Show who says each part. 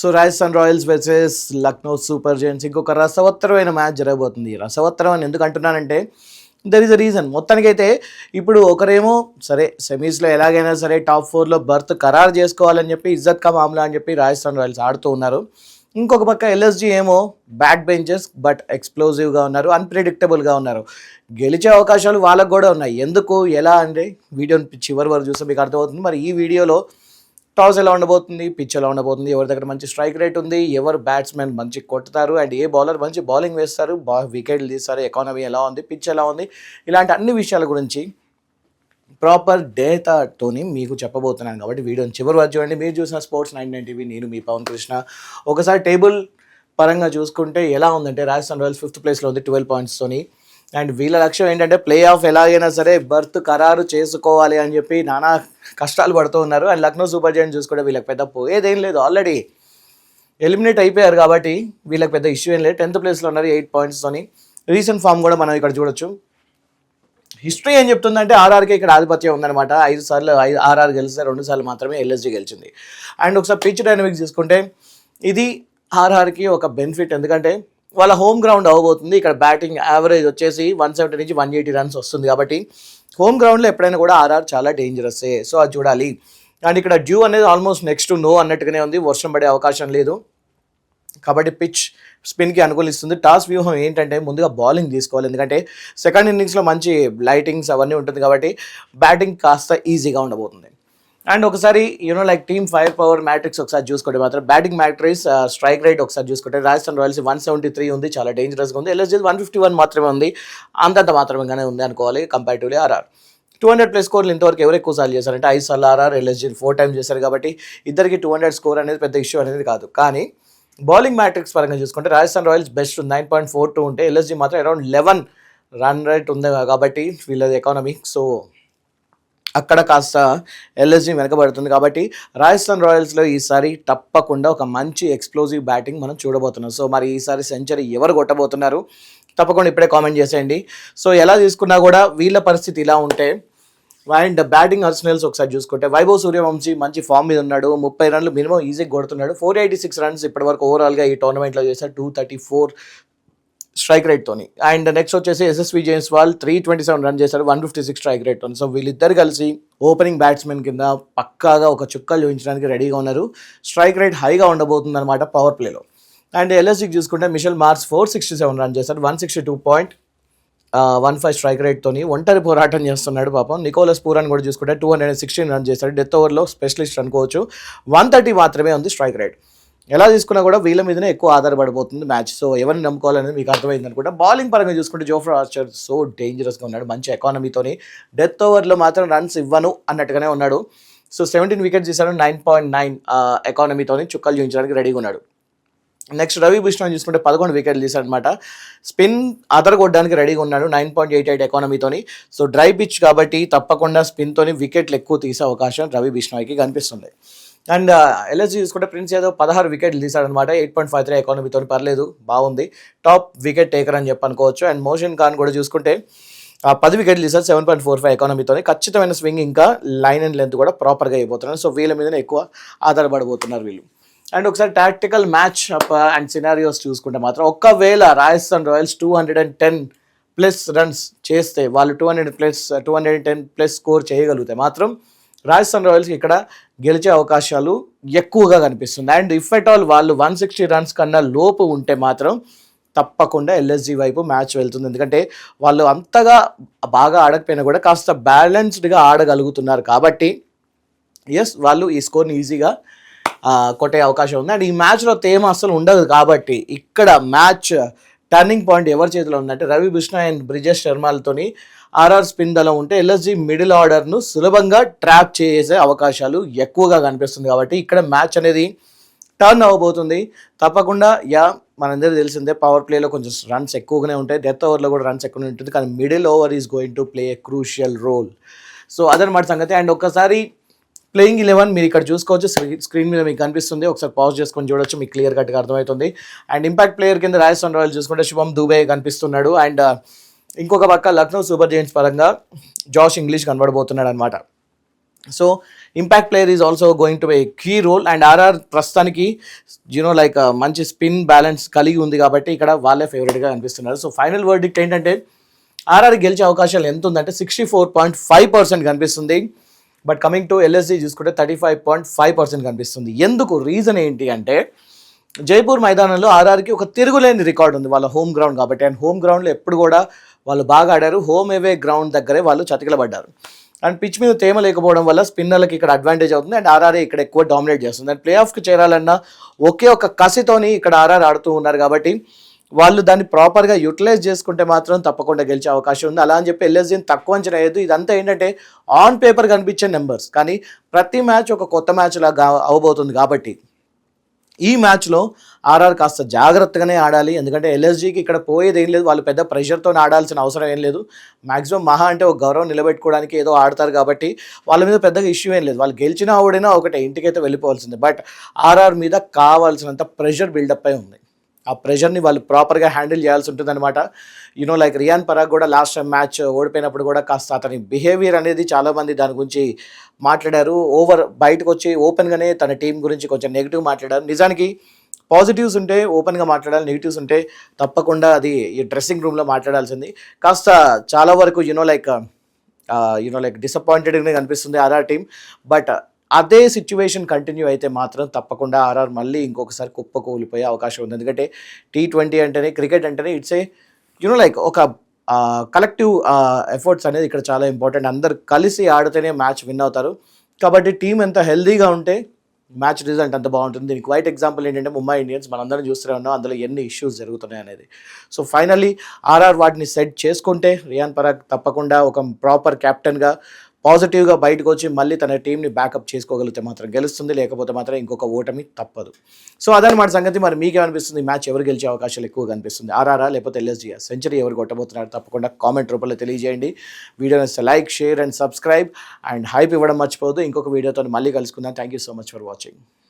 Speaker 1: So Rajasthan Royals versus Lucknow super Giants ఇంకొక రసవత్తరమైన match జరగబోతుంది. రసవత్తరం అని ఎందుకు అంటున్నానంటే దర్ ఈజ్ అ రీజన్. మొత్తానికైతే ఇప్పుడు ఒకరేమో సరే సెమీస్లో ఎలాగైనా సరే టాప్ 4లో బర్త్ ఖరారు చేసుకోవాలని చెప్పి ఇజ్జత్ కా మామ్లా అని చెప్పి రాజస్థాన్ రాయల్స్ ఆడుతూ ఉన్నారు. ఇంకొక పక్క ఎల్ఎస్జీ ఏమో బ్యాక్ బెంచెస్ బట్ ఎక్స్ప్లోజివ్గా ఉన్నారు, అన్ప్రెడిక్టబుల్గా ఉన్నారు. గెలిచే అవకాశాలు వాళ్ళకు కూడా ఉన్నాయి. ఎందుకు ఎలా అంటే వీడియోని చివరి వరకు చూస్తే మీకు అర్థమవుతుంది. మరి ఈ వీడియోలో టాస్ ఎలా ఉండబోతుంది, పిచ్ ఎలా ఉండబోతుంది, ఎవరి దగ్గర మంచి స్ట్రైక్ రేట్ ఉంది, ఎవరు బ్యాట్స్మెన్ మంచి కొట్టుతారు అండ్ ఏ బౌలర్ మంచి బౌలింగ్ వేస్తారు, వికెట్లు తీస్తారు, ఎకానమీ ఎలా ఉంది, పిచ్ ఎలా ఉంది, ఇలాంటి అన్ని విషయాల గురించి ప్రాపర్ డేటాతోని మీకు చెప్పబోతున్నాను. కాబట్టి వీడియోని చివరి వరకు చూడండి. మీరు చూసిన స్పోర్ట్స్ 99 టీవీ, నేను మీ పవన్ కృష్ణ. ఒకసారి టేబుల్ పరంగా చూసుకుంటే ఎలా ఉందంటే రాజస్థాన్ రాయల్స్ 5th ప్లేస్లో ఉంది 12 పాయింట్స్తోని. అండ్ వీళ్ళ లక్ష్యం ఏంటంటే ప్లే ఆఫ్ ఎలాగైనా సరే బర్త్ ఖరారు చేసుకోవాలి అని చెప్పి నానా కష్టాలు పడుతూ ఉన్నారు. అండ్ లక్నో సూపర్ జైంట్స్ చూసుకుంటే వీళ్ళకి పెద్ద పోయేదేం లేదు, ఆల్రెడీ ఎలిమినేట్ అయిపోయారు కాబట్టి వీళ్ళకి పెద్ద ఇష్యూ ఏం లేదు. 10th ప్లేస్లో ఉన్నారు 8 పాయింట్స్తోని. రీసెంట్ ఫామ్ కూడా మనం ఇక్కడ చూడొచ్చు. హిస్టరీ ఏం చెప్తుందంటే ఆర్ఆర్కి ఇక్కడ ఆధిపత్యం ఉందన్నమాట. 5 సార్లు ఆర్ఆర్ గెలిస్తే 2 సార్లు మాత్రమే ఎల్ఎస్జీ గెలిచింది. అండ్ ఒకసారి పిచ్ డైనమిక్స్ చూసుకుంటే ఇది ఆర్ఆర్కి ఒక బెనిఫిట్, ఎందుకంటే వాళ్ళ హోమ్ గ్రౌండ్ అవ్వబోతుంది. ఇక్కడ బ్యాటింగ్ యావరేజ్ వచ్చేసి 170 నుంచి 180 రన్స్ వస్తుంది కాబట్టి హోమ్ గ్రౌండ్లో ఎప్పుడైనా కూడా ఆర్ఆర్ చాలా డేంజరస్సే. సో అది చూడాలి. అండ్ ఇక్కడ డ్యూ అనేది ఆల్మోస్ట్ నెక్స్ట్ నో అన్నట్టుగానే ఉంది, వర్షం పడే అవకాశం లేదు కాబట్టి పిచ్ స్పిన్కి అనుకూలిస్తుంది. టాస్ వ్యూహం ఏంటంటే ముందుగా బౌలింగ్ తీసుకోవాలి, ఎందుకంటే సెకండ్ ఇన్నింగ్స్లో మంచి లైటింగ్స్ అవన్నీ ఉంటుంది కాబట్టి బ్యాటింగ్ కాస్త ఈజీగా ఉండబోతుంది. అండ్ ఒకసారి like team fire power matrix ఒకసారి చూసుకుంటే మాత్రం బ్యాటింగ్ మ్యాట్రిక్స్ స్ట్రైక్ రేట్ ఒకసారి చూసుకుంటే రాజస్థాన్ రాయల్స్ 173 ఉంది, చాలా డేంజరస్గా ఉంది. ఎల్ఎస్జీ 151 మాత్రమే ఉంది, అంతంత మాత్రమేగానే ఉంది అనుకోవాలి కంపారిటివ్లీ ఆర్ఆర్. 200+ స్కోర్లు ఇంతవరకు ఎవరు ఎక్కువ సార్లు చేశారంటే 5 సార్లు ఆర్ఆర్, ఎల్ఎస్జీ 4 టైమ్స్ చేశారు కాబట్టి ఇద్దరికి 200 స్కోర్ అనేది పెద్ద ఇష్యూ అనేది కాదు. కానీ బౌలింగ్ మ్యాట్రిక్స్ పరంగా చూసుకుంటే రాజస్థాన్ రాయల్స్ బెస్ట్ 9.42 ఉంటే ఎల్ఎస్జీ మాత్రం అరౌండ్ 11 రన్ రేట్ ఉంది కాబట్టి వీళ్ళది ఎకానమీ. సో అక్కడ కాస్త ఎల్ఎస్జీ వెనకబడుతుంది కాబట్టి రాజస్థాన్ రాయల్స్లో ఈసారి తప్పకుండా ఒక మంచి ఎక్స్ప్లోజివ్ బ్యాటింగ్ మనం చూడబోతున్నాం. సో మరి ఈసారి సెంచరీ ఎవరు కొట్టబోతున్నారు తప్పకుండా ఇప్పుడే కామెంట్ చేసేయండి. సో ఎలా తీసుకున్నా కూడా వీళ్ళ పరిస్థితి ఇలా ఉంటే అండ్ బ్యాటింగ్ ఆర్సెనల్స్ ఒకసారి చూసుకుంటే వైభవ్ సూర్యవంశీ మంచి ఫామ్ మీద ఉన్నాడు, 30 రన్లు మినిమం ఈజీగా కొడుతున్నాడు. 486 రన్స్ ఇప్పటివరకు ఓవరాల్గా ఈ టోర్నమెంట్లో చేశాడు, 234 స్ట్రైక్ రేట్తోని. అండ్ నెక్స్ట్ వచ్చేసి ఎస్ఎస్వి జైస్వాల్ 327 రన్ చేశారు, 156 స్ట్రైక్ రేట్తోని. సో వీళ్ళిద్దరు కలిసి ఓపెనింగ్ బ్యాట్స్మెన్ కింద పక్కాగా ఒక చుక్కలు చూపించడానికి రెడీగా ఉన్నారు. స్ట్రైక్ రేట్ హైగా ఉండబోతుంది అనమాట పవర్ ప్లేలో. అండ్ ఎల్ఎస్జీకి చూసుకుంటే మిషెల్ మార్స్ 467 రన్ చేశారు, 162.15 స్ట్రైక్ రేట్తోని ఒంటరి పోరాటం చేస్తున్నాడు పాపం. నికోలస్ పూరాన్ కూడా చూసుకుంటే 216 రన్ చేశాడు, డెత్ ఓవర్లో స్పెషలిస్ట్ అనుకోవచ్చు. 130 మాత్రమే ఉంది స్ట్రైక్ రేట్. ఎలా తీసుకున్నా కూడా వీళ్ళ మీదనే ఎక్కువ ఆధారపడిపోతుంది మ్యాచ్. సో ఎవరిని నమ్ముకోవాలనేది మీకు అర్థమైంది అనుకుంటా. బౌలింగ్ పరంగా చూసుకుంటే జోఫ్రా ఆర్చర్ సో డేంజరస్గా ఉన్నాడు, మంచి ఎకానమీతోని. డెత్ ఓవర్లో మాత్రం రన్స్ ఇవ్వను అన్నట్టుగానే ఉన్నాడు. సో 17 వికెట్స్ తీశాడు, 9.9 ఎకానమీతోని చుక్కలు చూపించడానికి రెడీగా ఉన్నాడు. నెక్స్ట్ రవి బిష్ణోయ్ చూసుకుంటే 11 వికెట్లు తీశాడు అనమాట. స్పిన్ అదరగొట్టడానికి రెడీగా ఉన్నాడు, 9.88 ఎకానమీతోని. సో డ్రై పిచ్ కాబట్టి తప్పకుండా స్పిన్తోని వికెట్లు ఎక్కువ తీసే అవకాశం రవి బిష్ణోయ్కి కనిపిస్తుంది. అండ్ ఎల్ఎస్జీ చూసుకుంటే ప్రిన్స్ యాదవ్ 16 వికెట్లు తీశాడనమాట, 8.53 ఎకానమీతో పర్లేదు, బాగుంది, టాప్ వికెట్ టేకర్ అని చెప్పి అనుకోవచ్చు. అండ్ మోషన్ ఖాన్ కూడా చూసుకుంటే 10 వికెట్లు తీశారు, 7.45 ఎకానమీతో. ఖచ్చితమైన స్వింగ్ ఇంకా లైన్ అండ్ లెంత్ కూడా ప్రాపర్గా అయిపోతున్నారు. సో వీళ్ళ మీదనే ఎక్కువ ఆధారపడబోతున్నారు వీళ్ళు. అండ్ ఒకసారి tactical match up and scenarios చూసుకుంటే మాత్రం ఒకవేళ రాజస్థాన్ రాయల్స్ 210+ రన్స్ చేస్తే, వాళ్ళు 210+ స్కోర్ చేయగలిగితే మాత్రం రాజస్థాన్ రాయల్స్కి ఇక్కడ గెలిచే అవకాశాలు ఎక్కువగా కనిపిస్తుంది. అండ్ ఇఫ్ ఎట్ ఆల్ వాళ్ళు 160 రన్స్ కన్నా లోపు ఉంటే మాత్రం తప్పకుండా ఎల్ఎస్జీ వైపు మ్యాచ్ వెళ్తుంది, ఎందుకంటే వాళ్ళు అంతగా బాగా ఆడకపోయినా కూడా కాస్త బ్యాలెన్స్డ్గా ఆడగలుగుతున్నారు కాబట్టి వాళ్ళు ఈ స్కోర్ని ఈజీగా కొట్టే అవకాశం ఉంది. అండ్ ఈ మ్యాచ్లో తేమ అసలు ఉండదు కాబట్టి ఇక్కడ మ్యాచ్ టర్నింగ్ పాయింట్ ఎవరి చేతిలో ఉందంటే రవి బిష్ణోయ్ అండ్ బ్రిజేష్ శర్మలతోని ఆర్ఆర్ స్పిన్ దళం ఉంటే ఎల్ఎస్జీ మిడిల్ ఆర్డర్ను సులభంగా ట్రాప్ చేసే అవకాశాలు ఎక్కువగా కనిపిస్తుంది కాబట్టి ఇక్కడ మ్యాచ్ అనేది టర్న్ అవ్వబోతుంది తప్పకుండా. మనందరికీ తెలిసిందే పవర్ ప్లేలో కొంచెం రన్స్ ఎక్కువగానే ఉంటాయి, డెత్ ఓవర్లో కూడా రన్స్ ఎక్కువనే ఉంటుంది, కానీ middle over is going to play a crucial role. So అదనమాట సంగతి. అండ్ ఒక్కసారి ప్లేయింగ్ 11 మీరు ఇక్కడ చూసుకోవచ్చు, స్క్రీన్ మీద మీకు కనిపిస్తుంది, ఒకసారి పాజ్ చేసుకొని చూడొచ్చు, మీకు క్లియర్ కట్గా అర్థమవుతుంది. అండ్ ఇంపాక్ట్ ప్లేయర్ కింద రాజస్థాన్ రాయల్స్ చూసుకుంటే శుభం దుబే కనిపిస్తున్నాడు. అండ్ ఇంకొక పక్క లక్నో సూపర్ జైంట్స్ పరంగా జాష్ ఇంగ్లీష్ కనబడబోతున్నాడు అనమాట. So impact player is also going to a key role. And RR ప్రస్తుతానికి లైక్ మంచి స్పిన్ బ్యాలెన్స్ కలిగి ఉంది కాబట్టి ఇక్కడ వాళ్ళే ఫేవరెట్గా అనిపిస్తున్నారు. సో ఫైనల్ వర్డిక్ట్ ఏంటంటే ఆర్ఆర్ గెలిచే అవకాశాలు ఎంత ఉందంటే 64.5% కనిపిస్తుంది. బట్ కమింగ్ టు ఎల్ఎస్జీ చూసుకుంటే 35.5% కనిపిస్తుంది. ఎందుకు రీజన్ ఏంటి అంటే జైపూర్ మైదానంలో ఆర్ఆర్కి ఒక తిరుగులేని రికార్డు ఉంది వాళ్ళ హోమ్ గ్రౌండ్ కాబట్టి. అండ్ హోమ్ గ్రౌండ్లో ఎప్పుడు కూడా వాళ్ళు బాగా ఆడారు. హోమ్ అవే గ్రౌండ్ దగ్గరే వాళ్ళు చతికిలబడ్డారు. అండ్ పిచ్ మీద తేమ లేకపోవడం వల్ల స్పిన్నర్లకి ఇక్కడ అడ్వాంటేజ్ అవుతుంది. అండ్ ఆర్ఆర్ ఇక్కడ ఎక్కువ డామినేట్ చేస్తుంది. అండ్ ప్లే ఆఫ్కి చేరాలన్నా ఒకే ఒక కసితోని ఇక్కడ ఆర్ఆర్ ఆడుతూ ఉన్నారు కాబట్టి వాళ్ళు దాన్ని ప్రాపర్గా యూటిలైజ్ చేసుకుంటే మాత్రం తప్పకుండా గెలిచే అవకాశం ఉంది. అలా అని చెప్పి ఎల్ఎస్జీని తక్కువ అంచనా వేయద్దు. ఇదంతా ఏంటంటే ఆన్ పేపర్ కనిపించే నెంబర్స్, కానీ ప్రతి మ్యాచ్ ఒక కొత్త మ్యాచ్ లాగా అవబోతుంది కాబట్టి ఈ మ్యాచ్లో ఆర్ఆర్ కాస్త జాగ్రత్తగానే ఆడాలి. ఎందుకంటే ఎల్ఎస్జీకి ఇక్కడ పోయేది ఏం లేదు, వాళ్ళు పెద్ద ప్రెషర్తో ఆడాల్సిన అవసరం ఏం లేదు. మ్యాక్సిమం మహా అంటే ఒక గౌరవం నిలబెట్టుకోవడానికి ఏదో ఆడతారు కాబట్టి వాళ్ళ మీద పెద్దగా ఇష్యూ ఏం లేదు. వాళ్ళు గెలిచినా ఓడినా ఒకటే, ఇంటికైతే వెళ్ళిపోవాల్సిందే. బట్ ఆర్ఆర్ మీద కావాల్సినంత ప్రెషర్ బిల్డప్ అయి ఉంది. ఆ ప్రెషర్ని వాళ్ళు ప్రాపర్గా హ్యాండిల్ చేయాల్సి ఉంటుంది అనమాట. లైక్ రియాన్ పరాగ్ కూడా లాస్ట్ టైం మ్యాచ్ ఓడిపోయినప్పుడు కూడా కాస్త అతని బిహేవియర్ అనేది చాలామంది దాని గురించి మాట్లాడారు. బయటకు వచ్చి ఓపెన్గానే తన టీం గురించి కొంచెం నెగిటివ్ మాట్లాడారు. నిజానికి పాజిటివ్స్ ఉంటే ఓపెన్గా మాట్లాడాలి, నెగిటివ్స్ ఉంటే తప్పకుండా అది ఈ డ్రెస్సింగ్ రూమ్లో మాట్లాడాల్సింది. కాస్త చాలా వరకు లైక్ డిసప్పాయింటెడ్గానే కనిపిస్తుంది ఆర్ఆర్ టీం. బట్ అదే సిచ్యువేషన్ కంటిన్యూ అయితే మాత్రం తప్పకుండా ఆర్ఆర్ మళ్ళీ ఇంకొకసారి కుప్పకూలిపోయే అవకాశం ఉంది. ఎందుకంటే T20 అంటేనే, క్రికెట్ అంటేనే ఇట్స్ ఏ లైక్ ఒక కలెక్టివ్ ఎఫర్ట్స్ అనేది ఇక్కడ చాలా ఇంపార్టెంట్. అందరు కలిసి ఆడితేనే మ్యాచ్ విన్ అవుతారు. కాబట్టి టీం ఎంత హెల్దీగా ఉంటే మ్యాచ్ రిజల్ట్ అంత బాగుంటుంది. దీనికి వైట్ ఎగ్జాంపుల్ ఏంటంటే ముంబై ఇండియన్స్. మనందరం చూస్తూనే ఉన్నాం అందులో ఎన్ని ఇష్యూస్ జరుగుతున్నాయి అనేది. సో ఫైనల్లీ ఆర్ఆర్ వాటిని సెట్ చేసుకుంటే రియాన్ పరాగ్ తప్పకుండా ఒక ప్రాపర్ కెప్టెన్గా పాజిటివ్గా బయటకు వచ్చి మళ్ళీ తన టీంని బ్యాకప్ చేసుకోగలిగితే మాత్రం గెలుస్తుంది, లేకపోతే మాత్రం ఇంకొక ఓటమి తప్పదు. సో అదనమాట సంగతి. మరి మీకేమనిపిస్తుంది, మ్యాచ్ ఎవరు గెలిచే అవకాశాలు ఎక్కువగా కనిపిస్తుంది, ఆర్ఆర్ఆ లేకపోతే ఎల్ఎస్జీఆ? సెంచరీ ఎవరు కొట్టబోతున్నారు తప్పకుండా కామెంట్ రూపంలో తెలియజేయండి. వీడియోని like, share and subscribe and hype ఇవ్వడం మర్చిపోవద్దు. ఇంకొక వీడియోతో మళ్ళీ కలుసుకుందాం. Thank you so much for watching.